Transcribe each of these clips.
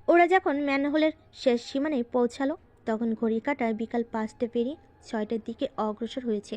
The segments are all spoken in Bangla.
ওরা যখন ম্যানহোলের শেষ সীমানায় পৌঁছালো তখন ঘড়ি কাঁটায় বিকাল 5টা পেরিয়ে 6টার দিকে অগ্রসর হয়েছে।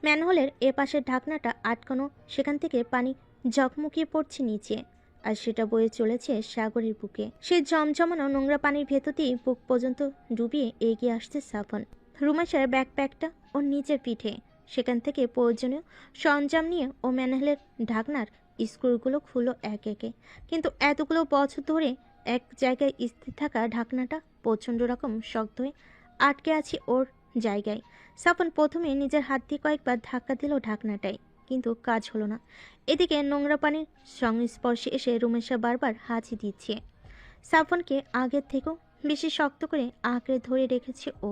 ম্যানহোলের এপাশের ঢাকনাটা আটকানো, সেখান থেকে পানি ঝকমকিয়ে পড়ছে নিচে, আর সেটা বয়ে চলেছে সাগরের বুকে। সেই জমজমানো নোংরা পানির ভেতর দিয়ে বুক পর্যন্ত ডুবিয়ে এগিয়ে আসছে সাফন। রুমেশের ব্যাকপ্যাকটা ওর নিচের পিঠে, সেখান থেকে প্রয়োজনীয় সরঞ্জাম নিয়ে ও ম্যানহোলের ঢাকনার স্ক্রুগুলো খুলল এক একে। কিন্তু এতগুলো বছর ধরে এক জায়গায় স্থির থাকা ঢাকনাটা প্রচণ্ড রকম শক্ত হয়ে আটকে আছে ওর জায়গায়। সাফন প্রথমে নিজের হাত দিয়ে কয়েকবার ধাক্কা দিল ঢাকনাটায়, কিন্তু কাজ হলো না। এদিকে নোংরা পানির সংস্পর্শে এসে রুমেশা বারবার হাঁচি দিচ্ছে। সাফনকে আগের থেকেও বেশি শক্ত করে আঁকড়ে ধরে রেখেছে ও।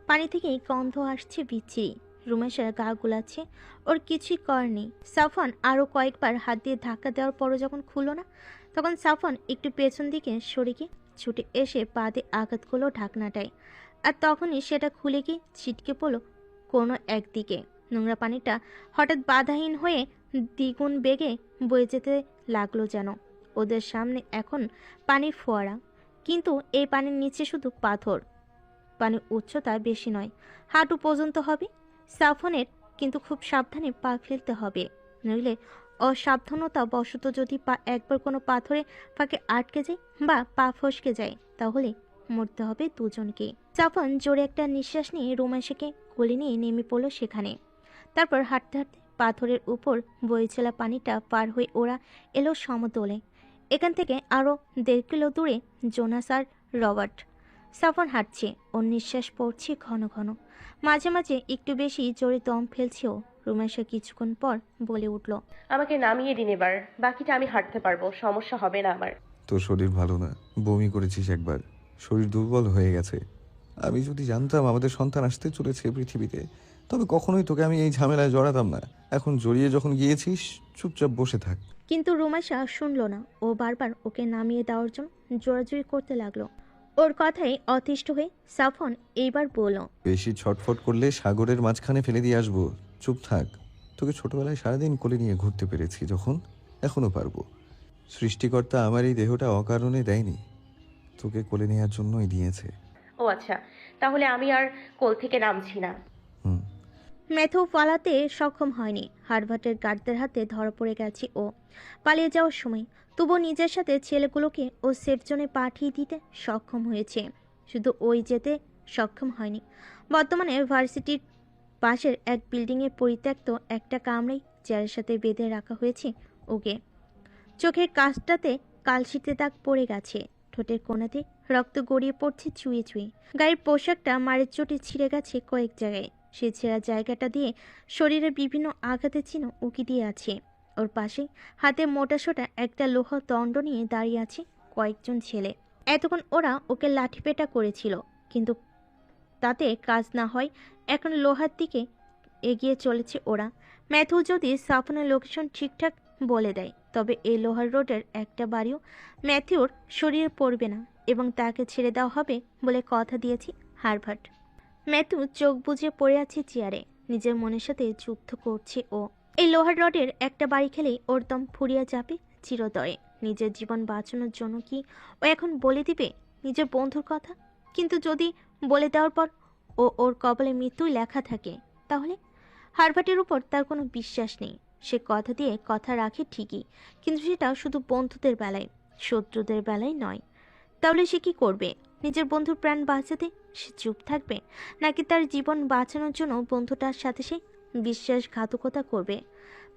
পানি থেকেই গন্ধ আসছে বিচ্ছিরি। রুমেশার গা গুলাচ্ছে, ওর কিছুই কর নেই। সাফন আরও কয়েকবার হাত দিয়ে ধাক্কা দেওয়ার পরও যখন খুলল না, তখন সাফন একটু পেছন দিকে সরে গিয়ে ছুটে এসে পা দিয়ে আঘাত করলো ঢাকনাটায়। আর তখনই সেটা খুলে গিয়ে ছিটকে পড়ল কোনো একদিকে। নোংরা পানিটা হঠাৎ বাধাহীন হয়ে দ্বিগুণ বেগে বয়ে যেতে লাগলো যেন। ওদের সামনে এখন পানির ফোয়ারা, কিন্তু এই পানির নিচে শুধু পাথর। পানির উচ্চতা বেশি নয়, হাঁটু পর্যন্ত হবে। সাফনের কিন্তু খুব সাবধানে পা ফেলতে হবে, নইলে অসাবধানতা বশত যদি পা একবার কোনো পাথরে ফাঁকে আটকে যায় বা পা ফসকে যায়, তাহলে মরতে হবে দুজনকে। সাফন জোরে একটা নিঃশ্বাস নিয়ে রোমাঞ্চকে কোলে নিয়ে নেমে পড়ল সেখানে। তারপর হাঁটতে হাঁটতে পাথরের উপর বয়ে চলা পানিটা পার হয়ে ওরা এলো সমতলে। এখান থেকে আরও 1.5 কিলো দূরে জোনাস আর রবার্ট। সাফন হাঁটছে, ওর নিঃশ্বাস পড়ছে ঘন ঘন, মাঝে মাঝে একটু বেশি জোরে দম ফেলছেও। রুমেশা কিছুক্ষণ পর বলে উঠল, আমাকে নামিয়ে দিন এবার, বাকিটা আমি হাঁটতে পারবো, সমস্যা হবে না আমার। তোর শরীর ভালো না, বমি করেছিস একবার, শরীর দুর্বল হয়ে গেছে। আমি যদি জানতাম আমাদের সন্তান আসতে চলেছে পৃথিবীতে, তবে কখনোই তোকে আমি এই ঝামেলায় জড়াতাম না। এখন জড়িয়ে যখন গিয়েছিস, চুপচাপ বসে থাক। কিন্তু রুমেশা শুনল না। ও বারবার ওকে নামিয়ে দেওয়ার জন্য জোরাজুরি করতে লাগলো। ওর কথাই অতিষ্ঠ হয়ে সাফন এইবার বলল, বেশি ছটফট করলে সাগরের মাঝখানে ফেলে দিয়ে আসবো। চুপ থাক। তোকে ছোটবেলায় সারাদিন কোলে নিয়ে ঘুরতে পেরেছি যখন, এখনো পারবো। সৃষ্টিকর্তা আমার এই দেহটা অকারণে দেয়নি, তোকে কোলে নেওয়ার জন্যই দিয়েছে। ও আচ্ছা, তাহলে আমি আর কোল থেকে নামছি না। হুম। ম্যাথু পালাতে সক্ষম হয়নি। হার্ভার্টের গার্ডদের হাতে ধরা পড়ে গেছে ও পালিয়ে যাওয়ার সময়। তবু নিজের সাথে ছেলেগুলোকে ও সেফ জোনে পাঠিয়ে দিতে সক্ষম হয়েছে। শুধু ওই যেতে সক্ষম হয়নি, বর্তমানে ভার্সিটির পাশের এক বিল্ডিংয়ে পরিত্যক্ত একটা কামরায় চেয়ারের সাথে বেঁধে রাখা হয়েছে ওকে। চোখের কাছটাতে কালশিটে দাগ পড়ে গেছে, ঠোঁটের কোণাতে রক্ত গড়িয়ে পড়ছে চুয়ে চুয়ে। গায়ের পোশাকটা মারের চোটে ছিঁড়ে গেছে কয়েক জায়গায়। সে ছেঁড়া জায়গাটা দিয়ে শরীরে বিভিন্ন আঘাতের চিহ্ন উকি দিয়ে আছে। ওর পাশে হাতে মোটাসোটা একটা লোহা দণ্ড নিয়ে দাঁড়িয়ে আছে কয়েকজন ছেলে। এতক্ষণ ওরা ওকে লাঠিপেটা করেছিল, কিন্তু তাতে কাজ না হয় এখন লোহার দিকে এগিয়ে চলেছে ওরা। ম্যাথু যদি সাফনের লোকেশন ঠিকঠাক বলে দেয়, তবে এই লোহার রোডের একটা বাড়িও ম্যাথিউর শরীরে পড়বে না এবং তাকে ছেড়ে দেওয়া হবে বলে কথা দিয়েছে হার্ভার্ট। ম্যাথু চোখ বুজে পড়ে আছে চেয়ারে, নিজের মনের সাথে যুদ্ধ করছে ও। এই লোহার রডের একটা বাড়ি খেলেই ওর দম ফুরিয়ে যাবে চিরতরে। নিজের জীবন বাঁচানোর জন্য কি ও এখন বলে দিবে নিজের বন্ধুর কথা? কিন্তু যদি বলে দেওয়ার পর ওর কপালে মৃত্যুই লেখা থাকে, তাহলে? হার্ভার্টের উপর তার কোনো বিশ্বাস নেই। সে কথা দিয়ে কথা রাখে ঠিকই, কিন্তু সেটা শুধু বন্ধুদের বেলায়, শত্রুদের বেলায় নয়। তাহলে সে কি করবে? নিজের বন্ধুর প্রাণ বাঁচাতে সে চুপ থাকবে, নাকি তার জীবন বাঁচানোর জন্য বন্ধুটার সাথে সে বিশ্বাসঘাতকতা করবে?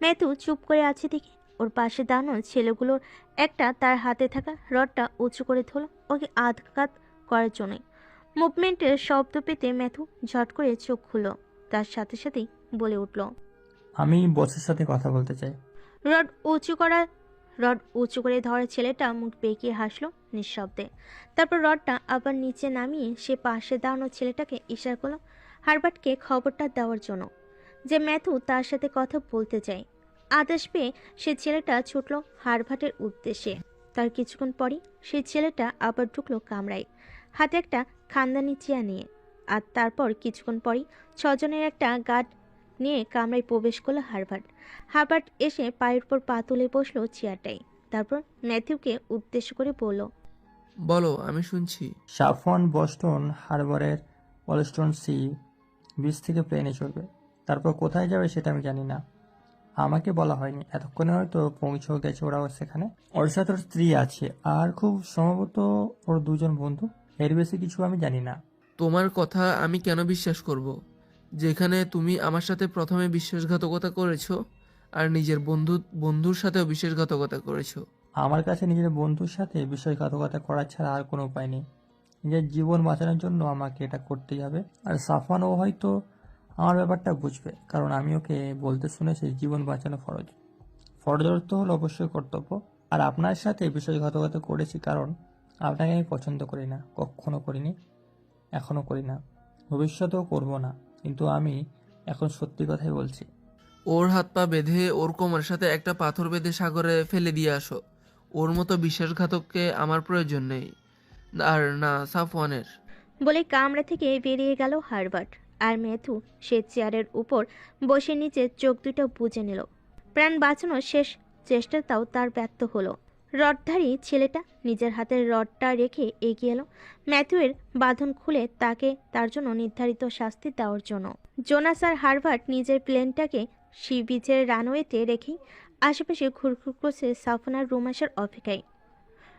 ম্যাথু চুপ করে আছে দেখে ওর পাশে দাঁড়ানো ছেলেগুলোর একটা তার হাতে থাকা রডটা উঁচু করে ধরল ওকে আঘাত করার জন্যই। মুভমেন্টের শব্দ পেতে ম্যাথু ঝট করে চোখ খুলল, তার সাথে সাথেই বলে উঠল, আমি বসের সাথে কথা বলতে চাই। রড উঁচু করা রড উঁচু করে ধরা ছেলেটা মুখ বেঁকিয়ে হাসলো নিঃশব্দে। তারপর রডটা আবার নিচে নামিয়ে সে পাশে দাঁড়ানো ছেলেটাকে ইশারা করলো হার্বার্টকে খবরটা দেওয়ার জন্য যে ম্যাথু তার সাথে কথা বলতে চায়। আদেশ পেয়ে সে ছেলেটা ছুটলো হার্বার্টের উদ্দেশ্যে। তার কিছুক্ষণ পরই সেই ছেলেটা আবার ঢুকলো কামরায়, হাতে একটা খানদানি চেয়ার নিয়ে। আর তারপর কিছুক্ষণ পরই 6 জনের একটা গার্ড নিয়ে কামরায় প্রবেশ করলো হার্বার্ট। হার্বার্ট এসে পায়ের উপর পা তুলে বসলো চেয়ারটায়। তারপর ম্যাথিউকে উদ্দেশ্য করে বলল, বলো, আমি শুনছি। সাফওয়ান বস্টন হারবারের ওয়েলস্টন সি বিচ থেকে প্লেনে চড়বে। তারপর কোথায় যাবে সেটা আমি জানি না, আমাকে বলা হয়নি। এতক্ষণে হয়তো পৌঁছেও গেছে ওরাও সেখানে। ওর সাথে ওর স্ত্রী আছে আর খুব সম্ভবত ওর দুজন বন্ধু। এর বেশি কিছু আমি জানি না। তোমার কথা আমি কেন বিশ্বাস করব, যেখানে তুমি আমার সাথে প্রথমে বিশ্বাসঘাতকতা করেছো আর নিজের বন্ধুর সাথেও বিশ্বাসঘাতকতা করেছো। আমার কাছে নিজের বন্ধুর সাথে বিশ্বাসঘাতকতা করা ছাড়া আর কোনো উপায় নেই। নিজের জীবন বাঁচানোর জন্য আমাকে এটা করতেই হবে। আর সাফওয়ানও হয়তো আমার ব্যাপারটা বুঝবে, কারণ আমি ওকে বলতে শুনেছি জীবন বাঁচানো ফরজ। ফরজ অর্থ হলো অবশ্যই কর্তব্য। আর আপনার সাথে বিশ্বাসঘাতকতা করেছি কারণ আপনাকে আমি পছন্দ করি না, কখনো করিনি, এখনো করি না, ভবিষ্যতেও করব না। কিন্তু আমি এখন সত্যি কথাই বলছি। ওর হাত পা বেঁধে ওর কোমরের সাথে একটা পাথর বেঁধে সাগরে ফেলে দিয়ে আসো। ওর মতো বিশ্বাসঘাতককে আমার প্রয়োজন নেই, আর না সাফওয়ানের। বলে কামরা থেকে বেরিয়ে গেল হারবার্ট। আর ম্যাথু সে চেয়ারের উপর বসে নিচে চোখ দুটো বুজে নিল। প্রাণ বাঁচানোর শেষ চেষ্টাটাও তার ব্যর্থ হলো। রডধারী ছেলেটা নিজের হাতের রডটা রেখে এগিয়ে এলো ম্যাথুয়ের বাঁধন খুলে তাকে তার জন্য নির্ধারিত শাস্তি দেওয়ার জন্য। জোনাস আর হারবার্ট নিজের প্লেনটাকে সি বিচের রানওয়েতে রেখেই আশেপাশে ঘুরঘুর করছে সাফনার রুম আসার অপেক্ষায়।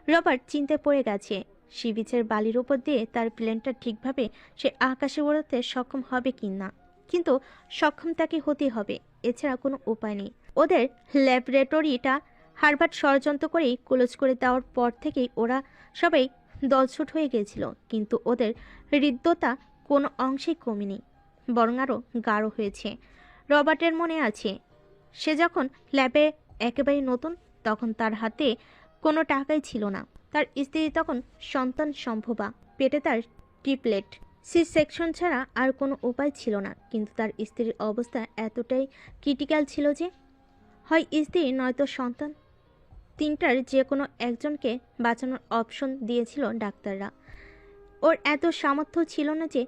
রবার্ট চিন্তায় পড়ে গেছে সি বিচের বালির উপর দিয়ে তার প্লেনটা ঠিকভাবে সে আকাশে ওড়াতে সক্ষম হবে কি না। কিন্তু সক্ষম তাকে হতে হবে, এছাড়া কোনো উপায় নেই। ওদের ল্যাবরেটরিটা হারবার্ট ষড়যন্ত্র করেই ক্লোজ করে দেওয়ার পর থেকেই ওরা সবাই দলছুট হয়ে গিয়েছিল, কিন্তু ওদের হৃদ্যতা কোনো অংশেই কমেনি, বরং আরও গাঢ় হয়েছে। রবার্টের মনে আছে সে যখন ল্যাবে একেবারে নতুন, তখন তার হাতে কোনো টাকাই ছিল না। তার স্ত্রী তখন সন্তান সম্ভবা, পেটে তার ট্রিপলেট। সি সেকশন ছাড়া আর কোনো উপায় ছিল না, কিন্তু তার স্ত্রীর অবস্থা এতটাই ক্রিটিক্যাল ছিল যে হয় স্ত্রী নয়তো সন্তান, তিনটার যে কোনো একজনকে বাঁচানোর অপশন দিয়েছিল ডাক্তাররা। ওর এত সামর্থ্য ছিল না যে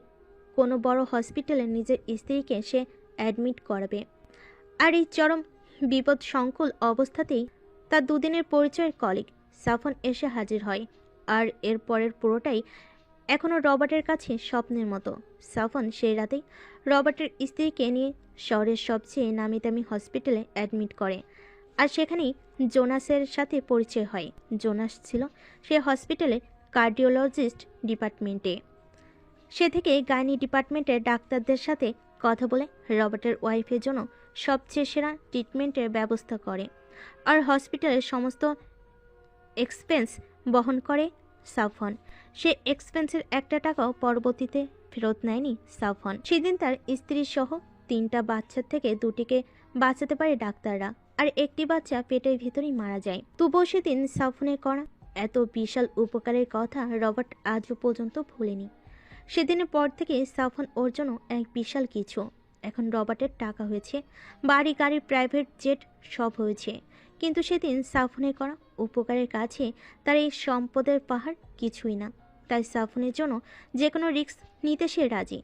কোনো বড় হসপিটালে নিজের স্ত্রীকে সে অ্যাডমিট করাবে। আর এই চরম বিপদ সংকুল অবস্থাতেই তার দুদিনের পরিচয়ের কলিগ সাফন এসে হাজির হয়। আর এর পরের পুরোটাই এখনও রবার্টের কাছে স্বপ্নের মতো। সাফন সেই রাতেই রবার্টের স্ত্রীকে নিয়ে শহরের সবচেয়ে নামি দামি হসপিটালে অ্যাডমিট করে। আর সেখানেই জোনাসের সাথে পরিচয় হয়। জোনাস ছিল সে হসপিটালের কার্ডিওলজিস্ট ডিপার্টমেন্টে। সে থেকে গাইনি ডিপার্টমেন্টের ডাক্তারদের সাথে কথা বলে রবার্টের ওয়াইফের জন্য সবচেয়ে সেরা ট্রিটমেন্টের ব্যবস্থা করে। আর হসপিটালের সমস্ত এক্সপেন্স বহন করে সাফন। সে এক্সপেন্সের একটা টাকাও পরবর্তীতে ফেরত নেয়নি সাফন। সেদিন তার স্ত্রী সহ তিনটা বাচ্চার থেকে দুটিকে বাঁচাতে পারে ডাক্তাররা, আর একটি বাচ্চা পেটের ভিতরেই মারা যায়। তবুও সেদিন সাফনের করা এত বিশাল উপকারের কথা রবার্ট আজও পর্যন্ত ভুলেনি। সেদিনের পর থেকে সাফন ওর জন্য এক বিশাল কিছু। এখন রবার্টের টাকা হয়েছে, বাড়ি গাড়ি প্রাইভেট জেট সব হয়েছে, কিন্তু সেদিন সাফনের করা উপকারের কাছে তার এই সম্পদের পাহাড় কিছুই না। তাই সাফনের জন্য যে কোনো রিস্ক নিতে সে রাজি।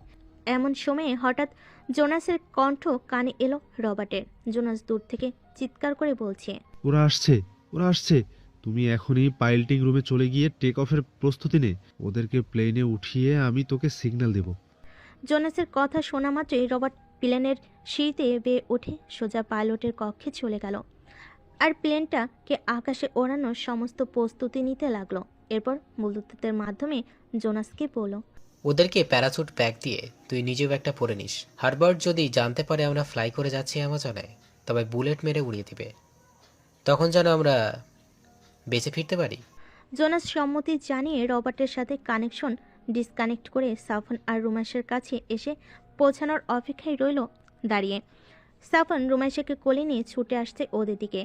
এমন সময়ে হঠাৎ জোনাসের কণ্ঠ কানে এলো রবার্টের। জোনাস দূর থেকে চিৎকার করে বলছে, ওরা আসছে, ওরা আসছে। তুমি এখনই পাইলটিং রুমে চলে গিয়ে টেক অফের প্রস্তুতি নে। ওদেরকে প্লেনে উঠিয়ে আমি তোকে সিগন্যাল দেব। জোনাসের কথা শোনা মাত্রই রবার্ট প্লেনের সিঁড়িতে বেয়ে উঠে সোজা পাইলটের কক্ষে চলে গেল আর প্লেনটাকে আকাশে ওড়ানোর সমস্ত প্রস্তুতি নিতে লাগলো। এরপর ব্লুটুথের মাধ্যমে জোনাসকে বলল, ওদেরকে প্যারাচুট ব্যাগ দিয়ে তুই নিজেও একটা পরে নিস। হারবার্ট যদি জানতে পারে আমরা ফ্লাই করে যাচ্ছি অ্যামাজনে, তবে বুলেট মেরে উড়িয়ে দিবে। তখন যেন আমরা বেঁচে ফিরতে পারি। জোনাস সম্মতি জানিয়ে রবার্টের সাথে কানেকশন ডিসকানেক্ট করে সাফন আর রুমেশের কাছে এসে পৌঁছানোর অপেক্ষায় রইল দাঁড়িয়ে। সাফন রুমেশকে কোলে নিয়ে ছুটে আসছে ওদের দিকে।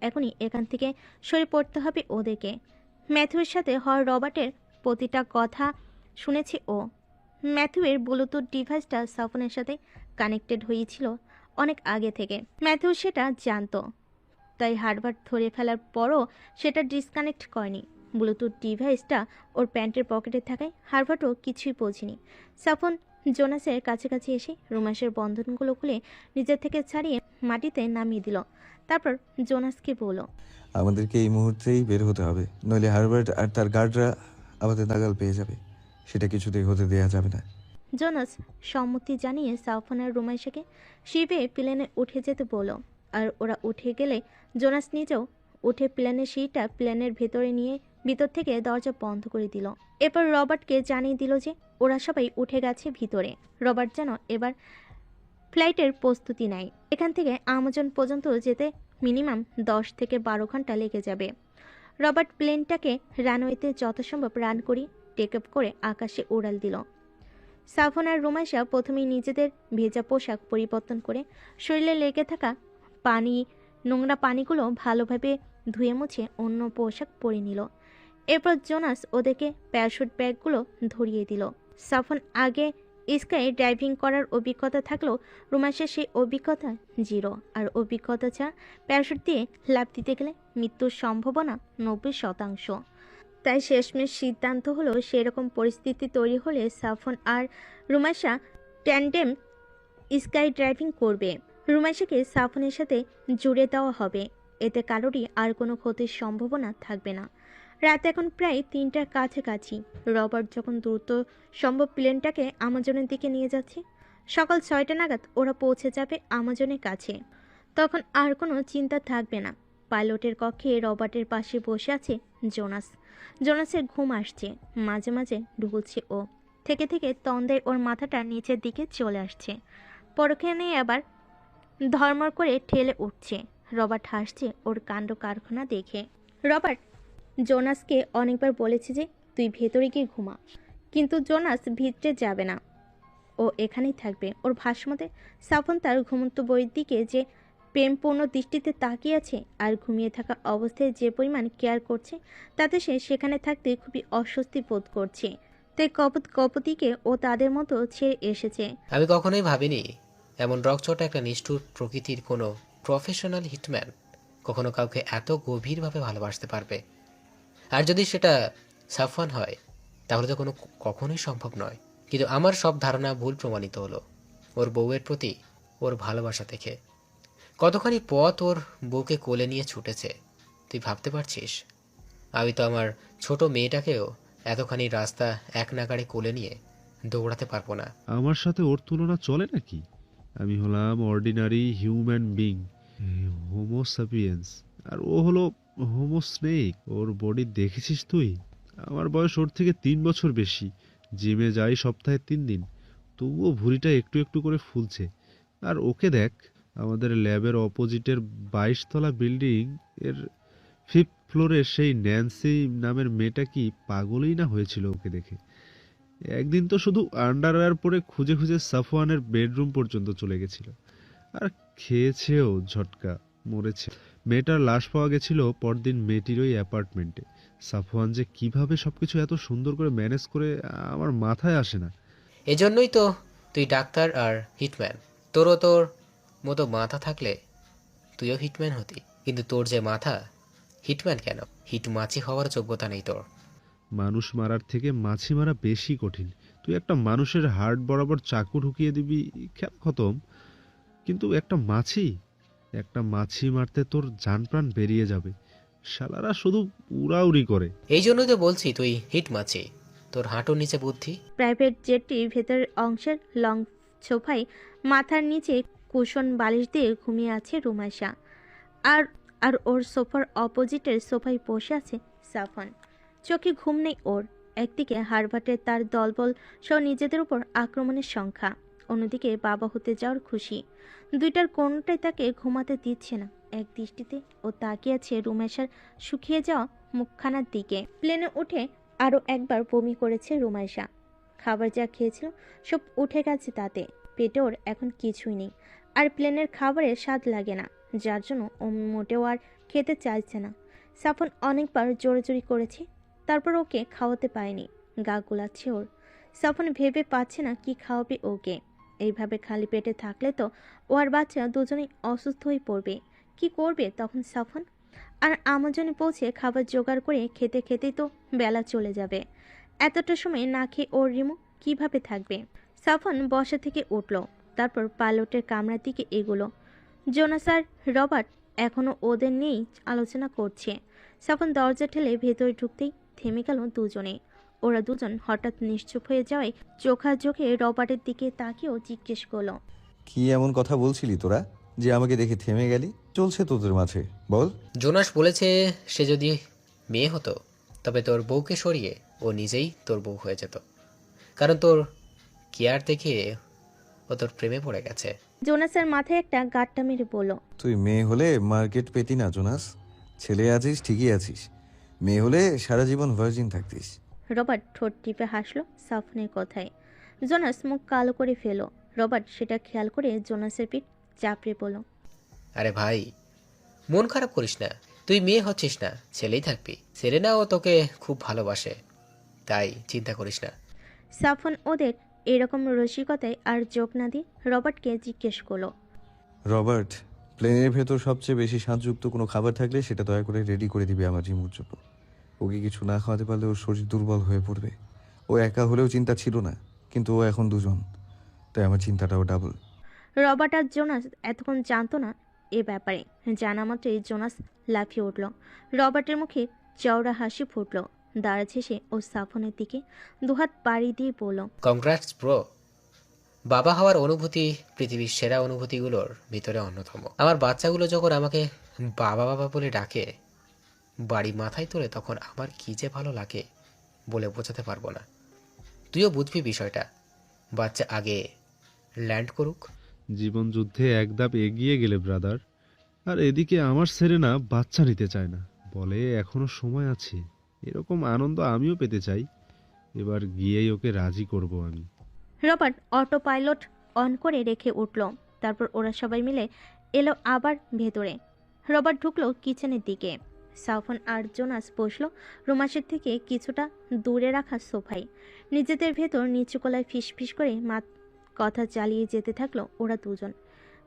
এখনই এখান থেকে সরে পড়তে হবে ওদেরকে। ম্যাথুয়ের সাথে হওয়া রবার্টের প্রতিটা কথা শুনেছে ও। ম্যাথুয়ের ব্লুটুথ ডিভাইসটা সাফনের সাথে কানেক্টেড হয়েছিল অনেক আগে থেকে। ম্যাথু সেটা জানতো, তাই হারবার্ট ধরে ফেলার পরও সেটা ডিসকানেক্ট করেনি। ব্লুটুথ ডিভাইসটা ওর প্যান্টের পকেটে থাকায় হারবার্টও কিছুই বোঝেনি। সাফন জোনাসের কাছাকাছি এসে রুমাসের বন্ধনগুলো খুলে নিজের থেকে ছাড়িয়ে মাটিতে নামিয়ে দিল। তারপর জোনাসকে বলল, আমাদেরকে এই মুহূর্তেই বের হতে হবে, নইলে হারবার্ট আর তার গার্ডরা আমাদের নাগাল পেয়ে যাবে। সেটা কিছুতেই হতে দেয়া যাবে না। জোনাস সম্মতি জানিয়ে সাফওয়ান আর রুমাইশাকে শিবে প্লেনে উঠে যেতে বলল। আর ওরা উঠে গেলে জোনাস নিজেও উঠে প্লেনের সিটটা প্লেনের ভেতরে নিয়ে ভিতর থেকে দরজা বন্ধ করে দিল। এরপর রবার্টকে জানিয়ে দিল যে ওরা সবাই উঠে গেছে ভিতরে। রবার্ট যেন এবার ফ্লাইটের প্রস্তুতি নেয়। এখান থেকে আমাজন পর্যন্ত যেতে মিনিমাম 10 থেকে 12 ঘন্টা লেগে যাবে। রবার্ট প্লেনটাকে রানওয়েতে যথাসম্ভব রান করি টেক আপ করে আকাশে উড়াল দিল। সাফওয়ান আর রুমাইশা প্রথমেই নিজেদের ভেজা পোশাক পরিবর্তন করে শরীরে লেগে থাকা নোংরা পানিগুলো ভালোভাবে ধুয়ে মুছে অন্য পোশাক পরে নিল। এরপর জোনাস ওদেরকে প্যারাশুট ব্যাগগুলো ধরিয়ে দিল। সাফওয়ান আগে স্কাই ড্রাইভিং করার অভিজ্ঞতা থাকলেও রুমাইশার সেই অভিজ্ঞতা 0। আর অভিজ্ঞতা ছাড়া প্যারাশুট দিয়ে লাফ দিতে গেলে মৃত্যুর সম্ভাবনা 90%। তাই শেষমেশ সিদ্ধান্ত হলো সেরকম পরিস্থিতি তৈরি হলে সাফওয়ান আর রুমাইশা ট্যান্ডেম স্কাই ড্রাইভিং করবে। রুমাইশাকে সাফওয়ানের সাথে জুড়ে দেওয়া হবে। এতে কারোরই আর কোনো ক্ষতির সম্ভাবনা থাকবে না। রাত এখন প্রায় 3টার কাছাকাছি। রবার্ট যখন দ্রুত সম্ভব প্লেনটাকে আমাজনের দিকে নিয়ে যাচ্ছে। সকাল 6টা নাগাদ ওরা পৌঁছে যাবে আমাজনের কাছে। তখন আর কোনো চিন্তা থাকবে না। পাইলটের কক্ষে রবার্টের পাশে বসে আছে জোনাস। জোনাসের ঘুম আসছে, মাঝে মাঝে ঢুকছে ও। থেকে থেকে তন্দায় ওর মাথাটা নিচের দিকে চলে আসছে। পরক্ষণে আবার ধর্মর করে ঠেলে উঠছে। রবার্ট হাসছে ওর কাণ্ড কারখানা দেখে। রবার্ট জোনাসকে অনেকবার বলেছে যে তুই ভেতরে গিয়ে ঘুমা, কিন্তু জোনাস ভিতরে যাবে না, ও এখানেই থাকবে। ওর ভাষ্যমতে সাফওয়ান তার ঘুমন্ত বইয়ের দিকে যে প্রেমপূর্ণ দৃষ্টিতে তাকিয়ে আছে আর ঘুমিয়ে থাকা অবস্থায় যে পরিমাণ কেয়ার করছে তাতে সে সেখানে থাকতে খুবই অস্বস্তি বোধ করছে। তাই কপতিকে ও তাদের মতো ছেড়ে এসেছে। আমি কখনোই ভাবিনি এমন রকচটা একটা নিষ্ঠুর প্রকৃতির কোনো প্রফেশনাল হিটম্যান কখনো কাউকে এত গভীরভাবে ভালোবাসতে পারবে। আর যদি সেটা সাফওয়ান হয় তাহলে তো কখনোই সম্ভব নয়। কিন্তু আমার সব ধারণা ভুল প্রমাণিত হলো ওর বউয়ের প্রতি ওর ভালোবাসা দেখে। কতখানি পথ ওর বউকে কোলে নিয়ে ছুটেছে তুই ভাবতে পারছিস? আমি তো আমার ছোট মেয়েটাকেও এতখানি রাস্তা এক নাগাড়ে কোলে নিয়ে দৌড়াতে পারবো না। আমার সাথে ওর তুলনা চলে নাকি? আমি হলাম ordinary human being, Homo sapiens, আর ও হলো হোমো স্নেক। ওর বডি দেখেছিস তুই? আমার বয়স ওর থেকে 3 বছর বেশি। জিমে যাই সপ্তাহে 3 দিন, তবুও ভুঁড়িটা একটু একটু করে ফুলছে। আর ওকে দেখ, আমাদের ল্যাবের অপোজিটের 22 তলা বিল্ডিং এর 5th ফ্লোরে সেই ন্যান্সি নামের মেয়েটা কি পাগলই না হয়েছিল ওকে দেখে। একদিন তো শুধু আন্ডারওয়্যার পরে খুঁজে খুঁজে সাফওয়ানের বেডরুম পর্যন্ত চলে গেছিল। আর খেয়েছেও ঝটকা, মরেছে। মেয়েটার লাশ পাওয়া গেছিল পরদিন মেয়েটির ওই অ্যাপার্টমেন্টে। সাফওয়ান যে কিভাবে সবকিছু এত সুন্দর করে ম্যানেজ করে আমার মাথায় আসে না। এজন্যই তো তুই ডাক্তার আর হিটম্যান। তোর মতো মাথা থাকলে তুইও হিটম্যান হতি, কিন্তু তোর যে মাথা, হিটম্যান কেন, হিটমাছি হওয়ার যোগ্যতা নেই তোর। মানুষ মারার থেকে মাছি মারা বেশি কঠিন। তুই একটা মানুষের হার্ট বরাবর চাকু ঢুকিয়ে দিবি, খেলা খতম। কিন্তু একটা মাছি মারতে তোর জান প্রাণ বেরিয়ে যাবে। শালারা শুধু উড়াউড়ি করে। এই জন্যই তো বলছি তুই হিটমাছি, তোর হাঁটুর নিচে বুদ্ধি। প্রাইভেট জেটটির ভেতরের অংশের লং সোফায় মাথার নিচে কুশন বালিশ দিয়ে ঘুমিয়ে আছে রুমাইশা। আর আর ওর সোফার অপোজিটের সোফায় বসে আছে সাফওয়ান। চোখে ঘুম নেই ওর। একদিকে হারবাটের তার দলবল সহ নিজেদের উপর আক্রমণের সংখ্যা, অন্যদিকে বাবা হতে যাওয়ার খুশি। দুইটার কোনোটাই তাকে ঘুমাতে দিচ্ছে না। এক দৃষ্টিতে ও তাকিয়ে আছে রুমাইশার শুকিয়ে যাওয়া মুখখানার দিকে। প্লেনে উঠে আরও একবার বমি করেছে রুমাইশা। খাবার যা খেয়েছিল সব উঠে গেছে তাতে। পেটে ওর এখন কিছুই নেই। আর প্লেনের খাবারের স্বাদ লাগে না, যার জন্য ও মোটেও আর খেতে চাইছে না। সাফওয়ান অনেকবার জোরাজুরি করেছে, তারপর ওকে খাওয়াতে পারেনি। গা গোলাচ্ছে ওর। সাফওয়ান ভেবে পাচ্ছে না কি খাওয়াবে ওকে। এইভাবে খালি পেটে থাকলে তো ও আর বাচ্চা দুজনেই অসুস্থ হয়ে পড়বে। কি করবে তখন সাফওয়ান? আর আমাজনে পৌঁছে খাবার জোগাড় করে খেতে খেতেই তো বেলা চলে যাবে। এতটা সময় না খেয়ে ওর রিমু কিভাবে থাকবে? সাফওয়ান বসা থেকে উঠল, তারপর পাইলটের কামরার দিকে এগোলো। জোনাস আর রবার্ট এখনও ওদের নিয়েই আলোচনা করছে। সাফওয়ান দরজা ঠেলে ভেতরে ঢুকতেই থেমে গেল দুজনে। ওরা দুজন হঠাৎ নিশ্চুপ হয়ে যাওয়ায় চোখে রবার্টের দিকে তাকিয়েও জিজ্ঞেস করলো, কি এমন কথা বলছিলি তোরা যে আমাকে দেখে থেমে গেলি? চলছে তোদের মাঝে বল। জোনাস বলেছে সে যদি মেয়ে হতো তবে তোর বউকে সরিয়ে ও নিজেই তোর বউ হয়ে যেত, কারণ তোর কেয়ার দেখে ও তোর প্রেমে পড়ে গেছে। জোনাসের মাথায় একটা গাঁটটা মেরে বলল, তুই মেয়ে হলে মার্কেট পেতি না জোনাস। ছেলে আছিস ঠিকই আছিস, মেয়ে হলে সারা জীবন ভার্জিন থাকতিস। রবার্ট ঠোঁট টিপে হাসলো সাফনের কথায়। জোনাস মুখ কালো করে ফেল। রবার্ট সেটা খেয়াল করে জোনাসের পিঠ চাপড়ে বলল, আরে ভাই, মন খারাপ করিস না, তুই মেয়ে হচ্ছিস না, ছেলেই থাকবি। সেরেনা ও তোকে খুব ভালোবাসে, তাই চিন্তা করিস না। সাফন ওদের এরকম রসিকতায় আর যোগ না দিয়ে রবার্টকে জিজ্ঞেস করলো, রবার্ট, প্লেনের ভেতর সবচেয়ে বেশি স্বাদযুক্ত কোনো খাবার থাকলে সেটা দয়া করে রেডি করে দিবি আমার রিমুর জন্য। ওকে কিছু না খাওয়াতে পারলে ওর শরীর দুর্বল হয়ে পড়বে। ও একা হলেও চিন্তা ছিল না, কিন্তু ও এখন দুজন, তাই আমার চিন্তাটাও ডাবল। রবার্ট আর জোনাস এতক্ষণ জানতো না এ ব্যাপারে। জানা মাত্রই জোনাস লাফিয়ে উঠল। রবার্টের মুখে চওড়া হাসি ফুটল। দাঁড়া শেষে ও সাফনের দিকে দুহাত বাড়ি দিয়ে বলল, কংগ্রাটস ব্রো। বাবা হওয়ার অনুভূতি পৃথিবীর সেরা অনুভূতিগুলোর ভিতরে অন্যতম। আমার বাচ্চাগুলো যখন আমাকে বাবা বাবা বলে ডাকে, বাড়ি মাথায় তোলে, তখন আমার কী যে ভালো লাগে বলে বোঝাতে পারবো না। তুইও বুঝবি বিষয়টা। বাচ্চা আগে ল্যান্ড করুক। জীবন যুদ্ধে এক ধাপ এগিয়ে গেলে ব্রাদার, আর এদিকে আমার সেরেনা বাচ্চা নিতে চায় না, বলে এখনো সময় আছে। এরকম আনন্দ আমিও পেতে চাই। এবার গিয়েই ওকে রাজি করব আমি। রবার্ট অটো পাইলট অন করে রেখে উঠল। তারপর ওরা সবাই মিলে এলো আবার ভেতরে। রবার্ট ঢুকলো কিচেনের দিকে। সাফন আর জোনাস বসলো রুমাসের থেকে কিছুটা দূরে রাখা সোফায়। নিজেদের ভেতর নিচু গলায় ফিসফিস করে কথা চালিয়ে যেতে থাকলো ওরা দুজন।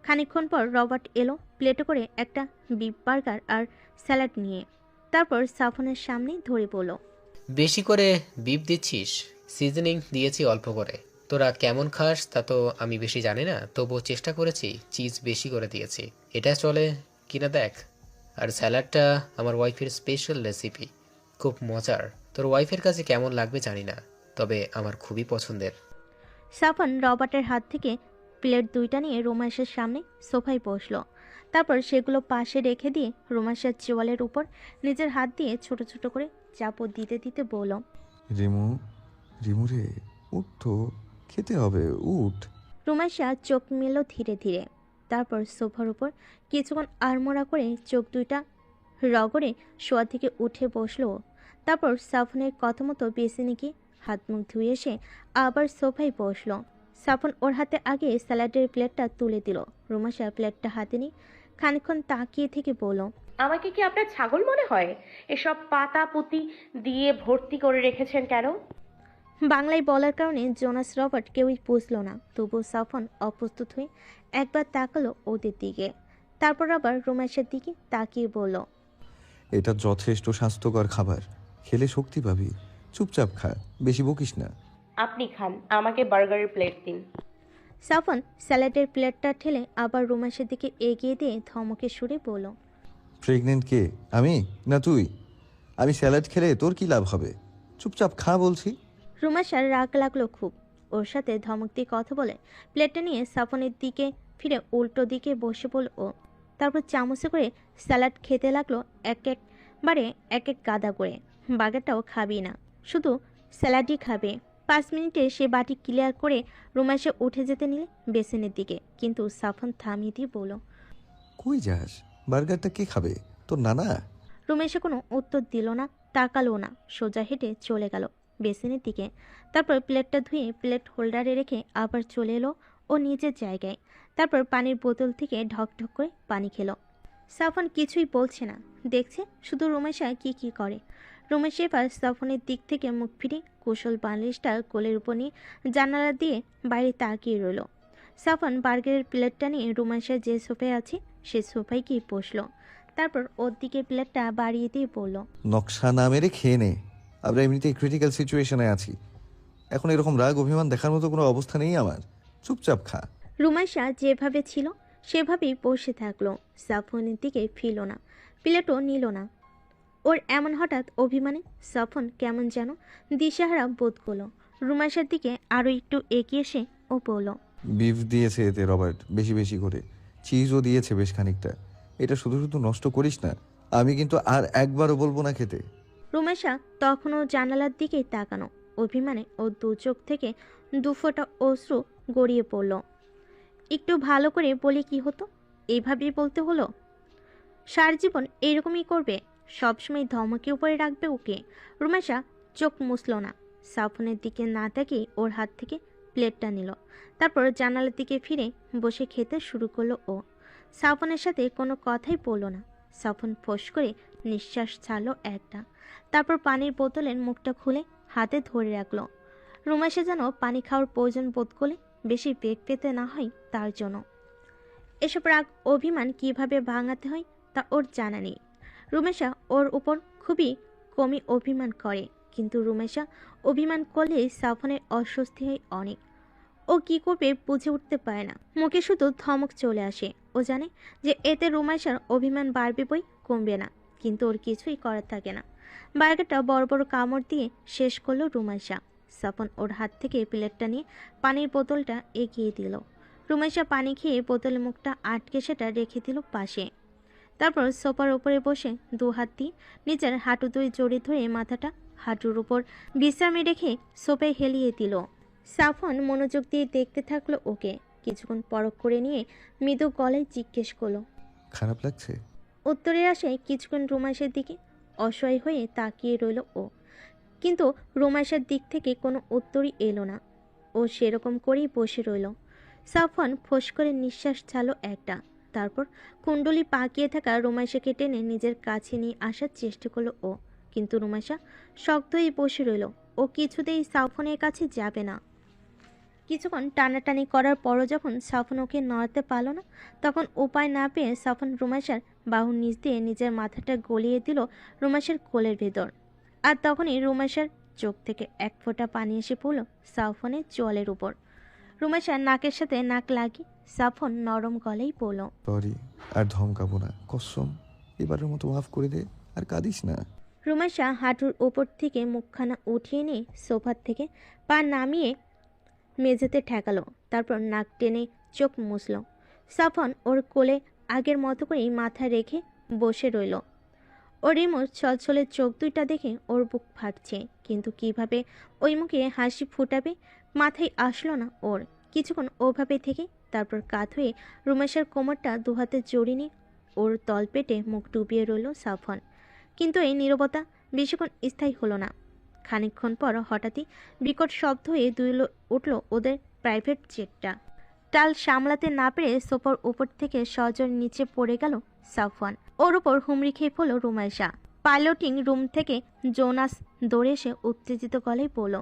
খানিকক্ষণ পর রবার্ট এলো প্লেটে করে একটা বিফ বার্গার আর স্যালাড নিয়ে। তারপর সাফনের সামনে ধরে বলল, বেশি করে বিফ দিচ্ছিস, সিজনিং দিয়েছি অল্প করে। তোরা কেমন খাস তা তো আমি বেশি জানি না, তবুও চেষ্টা করেছি, চিজ বেশি করে দিয়েছি। এটা চলে কিনা দেখ। আর স্যালাডটা আমার ওয়াইফের স্পেশাল রেসিপি, খুব মজার। তোর ওয়াইফের কাছে কেমন লাগবে জানি না, তবে আমার খুবই পছন্দের। সাফন রবার্টের হাত থেকে প্লেট দুইটা নিয়ে রোমাসের সামনে সোফায় বসলো। তারপর সেগুলো পাশে রেখে দিয়ে রোমাসের চোয়ালের উপর নিজের হাত দিয়ে ছোট ছোট করে চাপড় দিতে দিতে বলল, রিমু, রিমু রে, উঠ তো, খেতে হবে, উঠ। রোমাসা চোখ মেলল ধীরে ধীরে। তারপর সোফার উপর কিছুক্ষণ আড়মোড়া করে চোখ দুইটা রগড়ে শোয়া থেকে উঠে বসলো। তারপর সাফনের কথা মতো বেসিনে গিয়ে হাত মুখ ধুয়ে এসে আবার সোফায় বসলো। সাফন ওর হাতে আগে স্যালাডের প্লেটটা তুলে দিল। রুমাশা প্লেটটা হাতে নিয়ে খানিকক্ষণ তাকিয়ে থেকে বলল, আমাকে কি আপনার ছাগল মনে হয়? এসব পাতা পুঁতি দিয়ে ভর্তি করে রেখেছেন কেন? বাংলায় বলার কারণে জোনাস রবার্ট কেউই বুঝলো না। তবুও সাফন অপ্রস্তুত হয়ে একবার তাকালো ওদের দিকে। তারপর আবার রুমাশের দিকে তাকিয়ে বলল, এটা যথেষ্ট স্বাস্থ্যকর খাবার, খেলে শক্তি পাবি। চুপচাপ খা, বেশি বকিস না। আপনি খান, আমাকে বার্গারের প্লেট দিন। সাফন স্যালাডের প্লেটটা ঠেলে আবার রুমাশের দিকে এগিয়ে দিয়ে ধমকে সুরে বলল, প্রেগনেন্ট কে, আমি না তুই? আমি স্যালাড খেলে তোর কি লাভ হবে? চুপচাপ খা বলছি। রুমাশার রাগ লাগলো খুব। ওর সাথে ধমক দিয়ে কথা বলে প্লেটটা নিয়ে সাফনের দিকে ফিরে উল্টো দিকে বসে পড়ল ও। তারপর চামচে করে স্যালাড খেতে লাগলো একবারে এক গাদা করে। বার্গারটাও খাবি না, শুধু স্যালাডই খাবে। 5 মিনিটে সে বাটি ক্লিয়ার করে রুমাশে উঠে যেতে নিলে বেসিনের দিকে, কিন্তু সাফন থামিয়ে দিয়ে বলল, কই যাস? বার্গারটা কে খাবে? তোর নানা? রুমেশে কোনো উত্তর দিল না, তাকালো না, সোজা হেঁটে চলে গেল বেসিনের দিকে। তারপর প্লেটটা ধুয়ে প্লেট হোল্ডারে রেখে আবার চলে এলো ও নিজের জায়গায়। তারপর পানির বোতল থেকে ঢক ঢক করে পানি খেলো। সাফন কিছুই বলছে না, দেখছে শুধু রুমেশা কি করে। রুমেশ এবার সাফনের দিক থেকে মুখ ফিরে কুশল বালিশটা কোলের উপর নিয়ে জানালা দিয়ে বাইরে তাকিয়ে রইল। সাফন বার্গারের প্লেটটা নিয়ে রুমেশা যে সোফায় আছে সে সোফায় গিয়ে বসলো। তারপর ওর দিকে প্লেটটা বাড়িয়ে দিয়ে বলল, নকশা না মেরে খেয়ে নে, আমরা এমনিতেই ক্রিটিক্যাল সিচুয়েশনে আছি। এখন এরকম রাগ অভিমান দেখার মতো কোনো অবস্থা নেই আমার। চুপচাপ খা। রুমাইশা যেভাবে ছিল সেভাবেই বসে থাকলো। সাফনের দিকে ফিরল না, প্লেটও নিল না। ওর এমন হঠাৎ অভিমানে সাফন কেমন যেন দিশেহারা বোধ করলো। রুমাইশার দিকে আরও একটু এগিয়ে এসে ও বলল, বিফ দিয়েছে এতে রবার্ট, বেশি বেশি করে। চিজও দিয়েছে বেশ খানিকটা। এটা শুধু শুধু নষ্ট করিস না। আমি কিন্তু আর একবারও বলবো না খেতে। রুমেশা তখনও জানালার দিকেই তাকানো। অভিমানে ওর দু চোখ থেকে দুফোঁটা অশ্রু গড়িয়ে পড়ল। একটু ভালো করে বলি কি হতো? এইভাবেই বলতে হলো? সারা জীবন এরকমই করবে? সবসময় ধমকের উপরে রাখবে ওকে? রুমেশা চোখ মুছল না। সাফনের দিকে না তাকিয়ে ওর হাত থেকে প্লেটটা নিল। তারপর জানালার দিকে ফিরে বসে খেতে শুরু করলো ও। সাফনের সাথে কোনো কথাই বলল না। সাফন ফোঁস করে নিঃশ্বাস ছাড়ল একটা। তারপর পানির বোতলের মুখটা খুলে হাতে ধরে রাখলো। রুমেশা যেন পানি খাওয়ার প্রয়োজন বোধ করলে বেশি বেগ পেতে না হয় তার জন্য। এসব রাগ অভিমান কিভাবে ভাঙাতে হয় তা ওর জানা নেই। রুমেশা ওর উপর খুবই কমই অভিমান করে, কিন্তু রুমেশা অভিমান করলে সাফনের অস্বস্তি হয় অনেক। ও কি করবে বুঝে উঠতে পারে না। মুখে শুধু ধমক চলে আসে। ও জানে যে এতে রুমেশার অভিমান বাড়বে বই কমবে না, কিন্তু ওর কিছুই করার থাকে না। বার্গারটা বড় বড় কামড় দিয়ে শেষ করলো রুমেশা। সাফন ওর হাত থেকে প্লেটটা নিয়ে পানির বোতলটা এগিয়ে দিল। রুমেশা পানি খেয়ে বোতলের মুখটা আটকে সেটা রেখে দিল পাশে। তারপর সোফার উপরে বসে দু হাত দিয়ে নিজের হাঁটু দুই জড়িয়ে ধরে মাথাটা হাঁটুর উপর বিশ্রামে রেখে সোফায় হেলিয়ে দিল। সাফন মনোযোগ দিয়ে দেখতে থাকলো ওকে। কিছুক্ষণ পরখ করে নিয়ে মৃদু গলায় জিজ্ঞেস করলো, খারাপ লাগছে? উত্তরের আশায় কিছুক্ষণ রুমেশের দিকে অসহায় হয়ে তাকিয়ে রইল ও, কিন্তু রুমেশের দিক থেকে কোনো উত্তরই এলো না। ও সেরকম করেই বসে রইল। সাফন ফোঁস করে নিঃশ্বাস ছাড়ল একটা। তারপর কুণ্ডলি পাকিয়ে থাকা রুমেশাকে টেনে নিজের কাছে নিয়ে আসার চেষ্টা করলো ও, কিন্তু রুমেশা শক্ত হয়ে বসে রইল। ও কিছুতেই সাফনের কাছে যাবে না। কিছুক্ষণ টানাটানি করার পরও যখন সাফন ওকে নড়াতে পারল না, তখন উপায় না পেয়ে সাফন রুমেশার বাহুর নিচ দিয়ে নিজের মাথাটা গলিয়ে দিল রুমেশার কোলের ভেতর। আর তখনই রুমেশার চোখ থেকে এক ফোঁটা পানি এসে পড়ল সাফনের চোয়ালের উপর। রুমেশা নাকের সাথে নাক লাগিয়ে সাফন নরম গলায় পড়ল, সরি, আর ধমকাবো না, কসম। এবারের মতো মাফ করে দে, আর কাঁদিস না। রুমেশা হাঁটুর ওপর থেকে মুখখানা উঠিয়ে নিয়ে সোফার থেকে পা নামিয়ে মেঝেতে ঠেকালো। তারপর নাক টেনে চোখ মুছল। সাফন ওর কোলে আগের মতো করেই মাথা রেখে বসে রইল। ওর রিমোট ছলছলে চোখ দুইটা দেখে ওর বুক ফাটছে, কিন্তু কিভাবে ওই মুখে হাসি ফুটাবে মাথায় আসলো না ওর। কিছুক্ষণ ওভাবে থেকে তারপর কাত হয়ে রুমেশার কোমরটা দুহাতে জড়িয়ে নিয়ে ওর তলপেটে মুখ ডুবিয়ে রইল সাফন। কিন্তু এই নীরবতা বেশিক্ষণ স্থায়ী হলো না। খানিকক্ষণ পর হঠাৎই বিকট শব্দ হয়ে উঠল ওদের প্রাইভেট জেটটা। টাল সামলাতে না পেরে সোফার উপর থেকে সজোর নিচে পড়ে গেল সাফওয়ান। ওর উপর হুমড়ি খেয়ে পড়ল রুমাইশা। পাইলটিং রুম থেকে জোনাস দৌড়ে এসে উত্তেজিত গলায় বলল,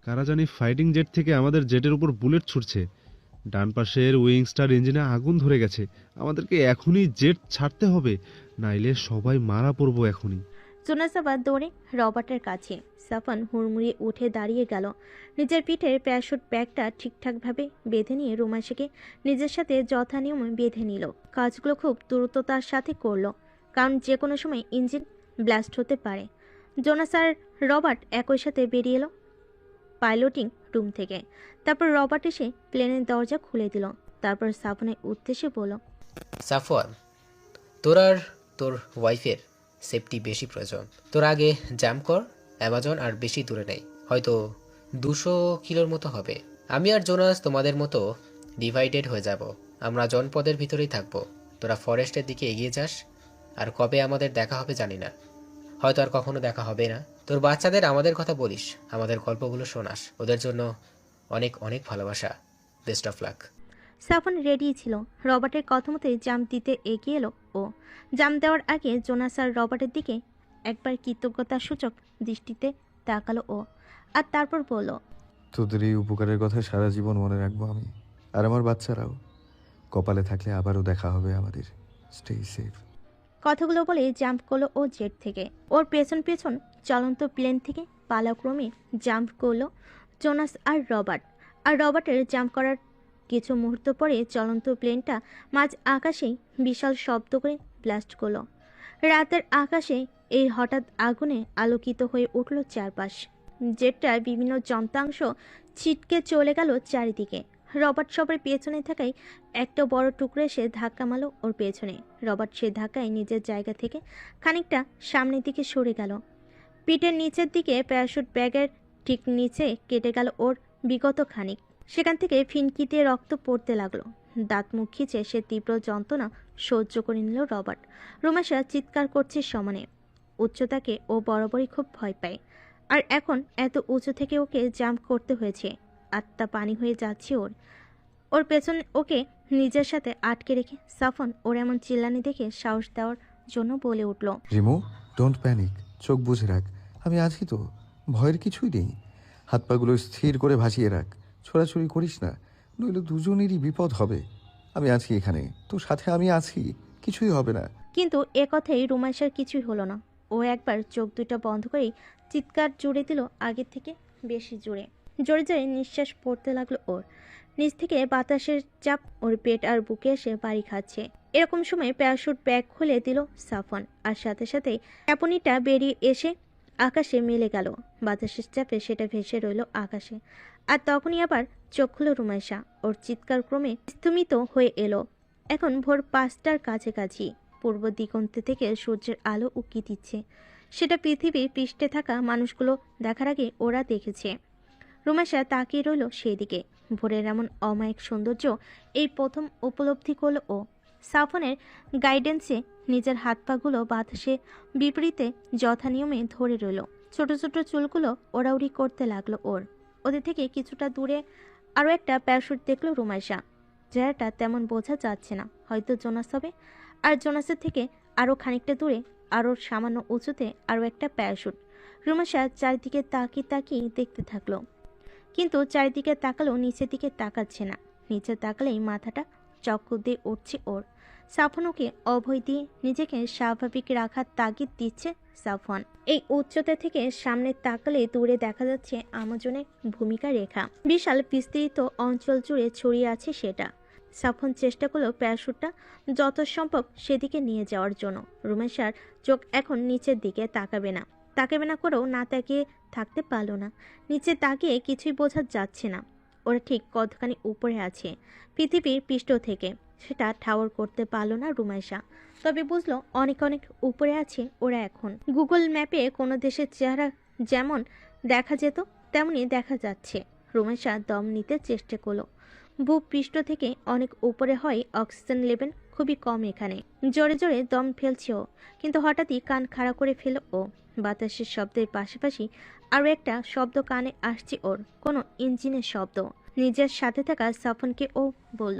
কারা জানি ফাইটিং জেট থেকে আমাদের জেটের উপর বুলেট ছুটছে। ডান পাশের উইং স্টার ইঞ্জিনে আগুন ধরে গেছে। আমাদেরকে এখনই জেট ছাড়তে হবে, নাইলে সবাই মারা পড়বো এখনই। জোনাস আবার দৌড়ে রবার্টের কাছে। সাফন হুড়মুড়িয়ে উঠে দাঁড়িয়ে গেল। নিজের পিঠের প্যারাশুট ব্যাগটা ঠিকঠাকভাবে বেঁধে নিয়ে রুমাইশাকে নিজের সাথে যথানিয়মে বেঁধে নিল। কাজগুলো খুব দ্রুততার সাথে করলো, কারণ যে কোনো সময় ইঞ্জিন ব্লাস্ট হতে পারে। জোনাস আর রবার্ট একই সাথে বেরিয়ে এলো পাইলটিং রুম থেকে। তারপর রবার্ট এসে প্লেনের দরজা খুলে দিল। তারপর সাফনের উদ্দেশ্যে বলল, সাফওয়ান, তোর আর তোর ওয়াইফের সেফটি বেশি প্রয়োজন। তোর আগে জাম্প কর। অ্যামাজন আর বেশি দূরে নেই, হয়তো 200 কিলোর মতো হবে। আমি আর জোনাস তোমাদের মতো ডিভাইডেড হয়ে যাব। আমরা জনপদের ভিতরেই থাকবো। তোরা ফরেস্টের দিকে এগিয়ে যাস। আর কবে আমাদের দেখা হবে জানি না, হয়তো আর কখনো দেখা হবে না। তোর বাচ্চাদের আমাদের কথা বলিস, আমাদের গল্পগুলো শোনাস। ওদের জন্য অনেক অনেক ভালোবাসা। Best of luck. সাফন রেডি ছিল। রবার্টের কথা মতোই জাম্প দিতে এগিয়ে এলো ও। জাম্প দেওয়ার আগে জোনাস আর রবার্টের দিকে একবার কৃতজ্ঞতার সূচক দৃষ্টিতে তাকালো ও, আর তারপর বলল, তোদের এই উপকারের কথা সারা জীবন মনে রাখবো আমি, আর আমার বাচ্চারাও। কপালে থাকলে আবারও দেখা হবে আমাদের। Stay safe. কথাগুলো বলে জাম্প করলো ও জেট থেকে। ওর পেছন পেছন চলন্ত প্লেন থেকে পালাক্রমে জাম্প করলো জোনাস আর রবার্ট। আর রবার্টের জাম্প করার কিছু মুহূর্ত পরে চলন্ত প্লেনটা মাঝ আকাশেই বিশাল শব্দ করে ব্লাস্ট করলো। রাতের আকাশে এই হঠাৎ আগুনে আলোকিত হয়ে উঠল চারপাশ। জেটটার বিভিন্ন যন্ত্রাংশ ছিটকে চলে গেল চারিদিকে। রবার্ট সবার পেছনে থাকায় একটা বড় টুকরো এসে ধাক্কা মারল ওর পেছনে। রবার্ট সে ধাক্কায় নিজের জায়গা থেকে খানিকটা সামনের দিকে সরে গেল। পিঠের নিচের দিকে প্যারাশুট ব্যাগের ঠিক নিচে কেটে গেল ওর বিগত খানিক। সেখান থেকে ফিনকিতে রক্ত পড়তে লাগলো। দাঁত মুখ খিচে সে তীব্র যন্ত্রণা সহ্য করে নিল রবার্ট। রুমাশা চিৎকার করছে সমানে। উচ্চতাকে ও বরাবরই খুব ভয় পায়, আর এখন এত উঁচু থেকে ওকে জাম্প করতে হয়েছে। আত্মা পানি হয়ে যাচ্ছে ওর পেছনে ওকে নিজের সাথে আটকে রেখে সাফন ওর এমন চিল্লানি দেখে সাহস দেওয়ার জন্য বলে উঠল, রিমু, ডোন্ট প্যানিক, চোখ বুঝে রাখ, আমি আছি তো, ভয়ের কিছুই নেই। হাত পাগুলো স্থির করে ভাসিয়ে রাখ, ছোড়াছুড়ি করিস না, নইলে দুজনেরই বিপদ হবে। আমি আছি এখানে, তোর সাথে আমি আছি, কিছুই হবে না। কিন্তু এ কথাই রুমাইশার কিছুই হলো না। ও একবার চোখ দুটো বন্ধ করেই চিৎকার জুড়ে দিল আগের থেকে বেশি জোরে। জোরে জোরে নিঃশ্বাস পড়তে লাগলো ওর। নিচ থেকে বাতাসের চাপ ওর পেট আর বুকে এসে বাড়ি খাচ্ছে। এরকম সময় প্যারাশুট ব্যাগ খুলে দিল সাফন, আর সাথে সাথে ক্যাপনিটা বেরিয়ে এসে আকাশে মিলে গেল। বাতাসের চাপে সেটা ভেসে রইল আকাশে। আর তখনই আবার চোখ খুলো রুমাইশা। ওর চিৎকার ক্রমে স্থমিত হয়ে এলো। এখন ভোর 5টার কাছাকাছি। পূর্ব দিগন্তে থেকে সূর্যের আলো উকি দিচ্ছে। সেটা পৃথিবীর পৃষ্ঠে থাকা মানুষগুলো দেখার আগে ওরা দেখেছে। রুমাশা তাকিয়ে রইল সেদিকে। ভোরের এমন অমায়িক সৌন্দর্য এই প্রথম উপলব্ধি করল ও। সাফনের গাইডেন্সে নিজের হাত পাগুলো বাতাসে বিপরীতে যথানিয়মে ধরে রইল। ছোট ছোট চুলগুলো ওড়াউড়ি করতে লাগলো ওর। ওদের থেকে কিছুটা দূরে আরও একটা প্যারাশুট দেখল রুমাইশা। চেহারাটা তেমন বোঝা যাচ্ছে না, হয়তো জোনাস হবে। আর জোনাসের থেকে আরও খানিকটা দূরে আরও সামান্য উঁচুতে আরও একটা প্যারাশুট। রুমাইশা চারিদিকে তাকিয়ে তাকিয়ে দেখতে থাকলো, কিন্তু চারিদিকে তাকালেও নিচের দিকে তাকাচ্ছে না। নিচে তাকালেই মাথাটা চক্কর দিয়ে উঠছে ওর। সাফন ওকে অভয় দিয়ে নিজেকে স্বাভাবিক রাখার তাগিদ দিচ্ছে। সাফন এই উচ্চতা থেকে সামনে তাকালে দূরে দেখা যাচ্ছে আমাজনের ভূমিকা রেখা। বিশাল বিস্তৃত অঞ্চল জুড়ে ছড়িয়ে আছে সেটা। সাফন চেষ্টা করলো প্যারাশুটটা যত সম্ভব সেদিকে নিয়ে যাওয়ার জন্য। রুমেশার চোখ এখন নিচের দিকে তাকাবে না করেও না তাকিয়ে থাকতে পারল না। নিচে তাকিয়ে কিছুই বোঝা যাচ্ছে না। ওরা ঠিক কতখানি উপরে আছে পৃথিবীর পৃষ্ঠ থেকে, সেটা ঠাওর করতে পারল না রুমাইশা। তবে বুঝলো অনেক অনেক উপরে আছে ওরা এখন। গুগল ম্যাপে কোনো দেশের চেহারা যেমন দেখা যেত তেমনি দেখা যাচ্ছে। রুমাইশা দম নিতে চেষ্টা করলো। ভূপৃষ্ঠ থেকে অনেক উপরে হয় অক্সিজেন লেভেল খুবই কম এখানে। জোরে জোরে দম ফেলছে ও, কিন্তু হঠাৎই কান খাড়া করে ফেল ও। বাতাসের শব্দের পাশাপাশি আরও একটা শব্দ কানে আসছে ওর, কোনো ইঞ্জিনের শব্দ। নিজের সাথে থাকা সাফনকে ও বলল,